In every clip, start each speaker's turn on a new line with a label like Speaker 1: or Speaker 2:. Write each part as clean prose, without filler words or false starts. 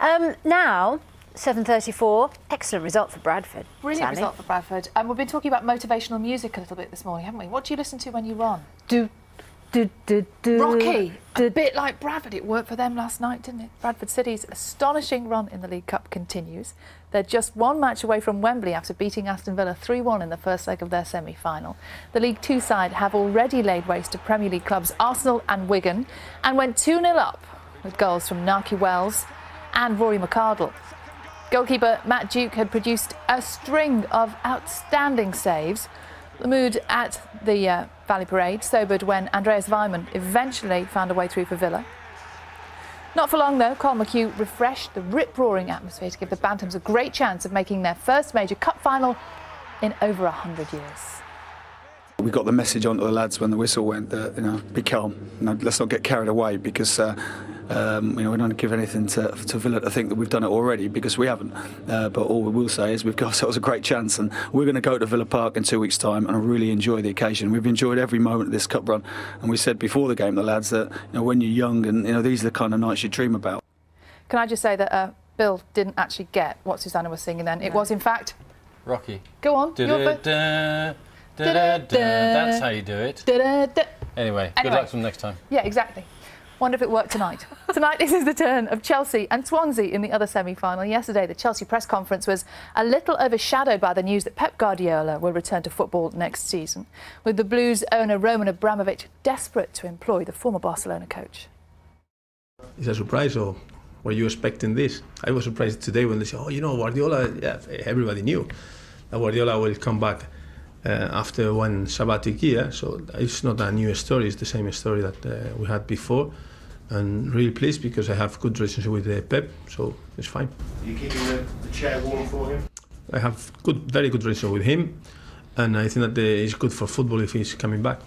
Speaker 1: Now, 7:34, excellent result for Bradford.
Speaker 2: Brilliant
Speaker 1: Sally.
Speaker 2: result for Bradford. And we've been talking about motivational music a little bit this morning, haven't we? What do you listen to when you run? Rocky, a bit like Bradford. It worked for them last night, didn't it? Bradford City's astonishing run in the League Cup continues. They're just one match away from Wembley after beating Aston Villa 3-1 in the first leg of their semi-final. The League Two side have already laid waste to Premier League clubs Arsenal and Wigan and went 2-0 up with goals from Nahki Wells and Rory McArdle. Goalkeeper Matt Duke had produced a string of outstanding saves. The mood at the Valley Parade sobered when Andreas Weimann eventually found a way through for Villa. Not for long though, Carl McHugh refreshed the rip-roaring atmosphere to give the Bantams a great chance of making their first major cup final in over 100 years.
Speaker 3: We got the message onto the lads when the whistle went that, be calm, let's not get carried away, because we don't give anything to Villa to think that we've done it already, because we haven't. But all we will say is we've got ourselves a great chance, and we're going to go to Villa Park in 2 weeks' time and really enjoy the occasion. We've enjoyed every moment of this cup run, and we said before the game, the lads, that when you're young, and these are the kind of nights you dream about.
Speaker 2: Can I just say that Bill didn't actually get what Susanna was singing then? It was in fact
Speaker 4: Rocky.
Speaker 2: Go on.
Speaker 4: That's how you do it. Anyway, good luck from next time.
Speaker 2: Yeah, exactly. Wonder if it worked tonight. Tonight, this is the turn of Chelsea and Swansea in the other semi-final. Yesterday, the Chelsea press conference was a little overshadowed by the news that Pep Guardiola will return to football next season, with the Blues owner Roman Abramovich desperate to employ the former Barcelona coach.
Speaker 5: It's a surprise, or were you expecting this? I was surprised today when they said, Guardiola, yeah, everybody knew that Guardiola will come back after one sabbatic year, so it's not a new story, it's the same story that we had before. And really pleased because I have good relationship with Pep, so it's fine.
Speaker 6: Are you keeping the chair warm for him?
Speaker 5: I have very good relationship with him, and I think that it's good for football if he's coming back.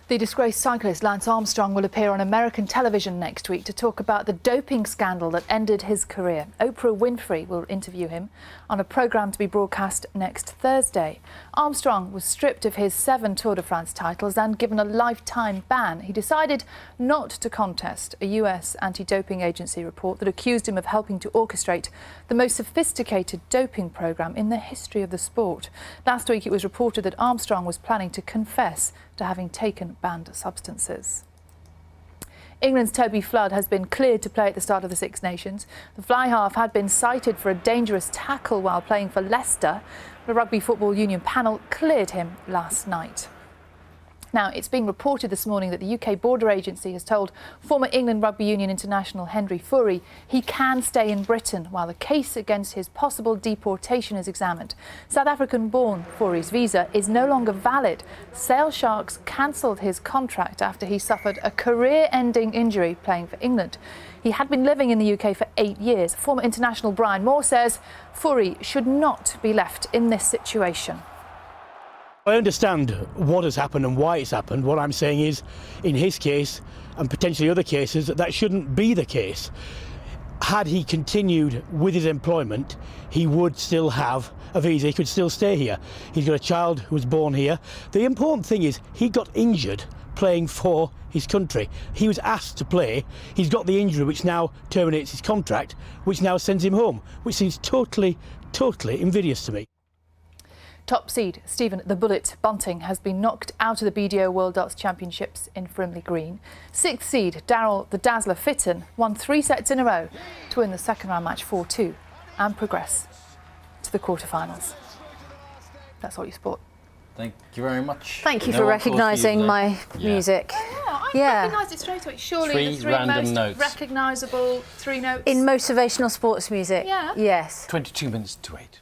Speaker 2: The disgraced cyclist Lance Armstrong will appear on American television next week to talk about the doping scandal that ended his career. Oprah Winfrey will interview him on a programme to be broadcast next Thursday. Armstrong was stripped of his 7 Tour de France titles and given a lifetime ban. He decided not to contest a US anti-doping agency report that accused him of helping to orchestrate the most sophisticated doping programme in the history of the sport. Last week it was reported that Armstrong was planning to confess to having taken banned substances. England's Toby Flood has been cleared to play at the start of the Six Nations. The fly half had been cited for a dangerous tackle while playing for Leicester. The Rugby Football Union panel cleared him last night. Now, it's being reported this morning that the UK Border Agency has told former England Rugby Union international Henry Fourie he can stay in Britain while the case against his possible deportation is examined. South African-born Fourie's visa is no longer valid. Sale Sharks cancelled his contract after he suffered a career-ending injury playing for England. He had been living in the UK for 8 years. Former international Brian Moore says Fourie should not be left in this situation.
Speaker 7: I understand what has happened and why it's happened. What I'm saying is, in his case, and potentially other cases, that shouldn't be the case. Had he continued with his employment, he would still have a visa, he could still stay here. He's got a child who was born here. The important thing is, he got injured playing for his country. He was asked to play. He's got the injury which now terminates his contract, which now sends him home, which seems totally invidious to me.
Speaker 2: Top seed Stephen the Bullet Bunting has been knocked out of the BDO World Darts Championships in Frimley Green. 6th seed Daryl the Dazzler Fitton won 3 sets in a row to win the second round match 4-2 and progress to the quarterfinals. That's all you sport.
Speaker 4: Thank you very much.
Speaker 1: Thank you for recognising my music.
Speaker 2: I recognised it straight away. Surely the 3
Speaker 4: random
Speaker 2: most
Speaker 4: notes.
Speaker 2: recognisable 3 notes.
Speaker 1: In motivational sports music?
Speaker 2: Yeah.
Speaker 1: Yes.
Speaker 4: 22 minutes to 8.